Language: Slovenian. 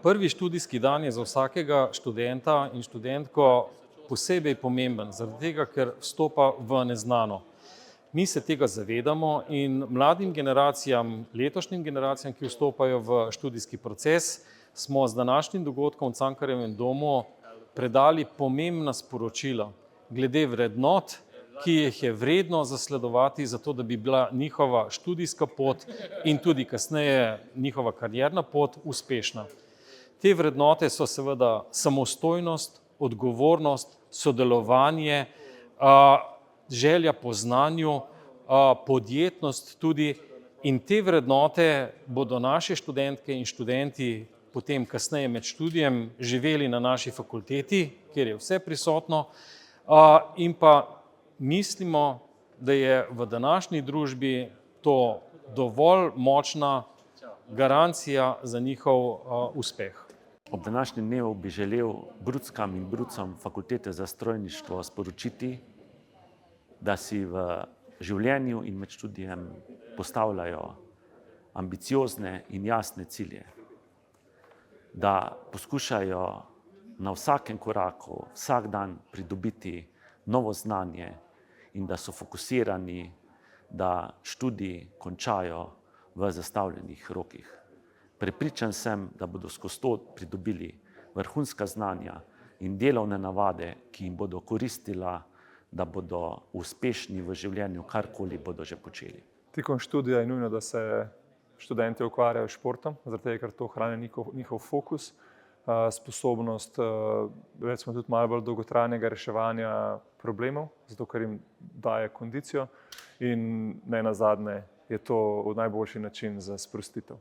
Prvi študijski dan je za vsakega študenta in študentko posebej pomemben, zaradi tega, ker vstopa v neznano. Mi se tega zavedamo in mladim generacijam, letošnjim generacijam, ki vstopajo v študijski proces, smo z današnjim dogodkom v Cankarjevem domu predali pomembna sporočila glede vrednot, ki jih je vredno zasledovati, zato da bi bila njihova študijska pot in tudi kasneje njihova karierna pot uspešna. Te vrednote so seveda samostojnost, odgovornost, sodelovanje, želja po znanju, podjetnost tudi, in te vrednote bodo naše študentke in študenti potem kasneje med študijem živeli na naši fakulteti, kjer je vse prisotno, in pa mislimo, da je v današnji družbi to dovolj močna garancija za njihov uspeh. Ob današnjem dnevu bi želel bruckam in brucom Fakultete za strojništvo sporočiti, da si v življenju in med študijem postavljajo ambiciozne in jasne cilje, da poskušajo na vsakem koraku, vsak dan pridobiti novo znanje in da so fokusirani, da študij končajo v zastavljenih rokih. Prepričan sem, da bodo skozi to pridobili vrhunska znanja in delovne navade, ki jim bodo koristila, da bodo uspešni v življenju, karkoli bodo že počeli. Tekom študija je nujno, da se študenti ukvarjajo s športom, zaradi tega, ker to hrani njihov fokus, sposobnost, recimo tudi malo bolj dolgotrajnega reševanja problemov, zato ker jim daje kondicijo in ne nazadnje je to najboljši način za sprostitev.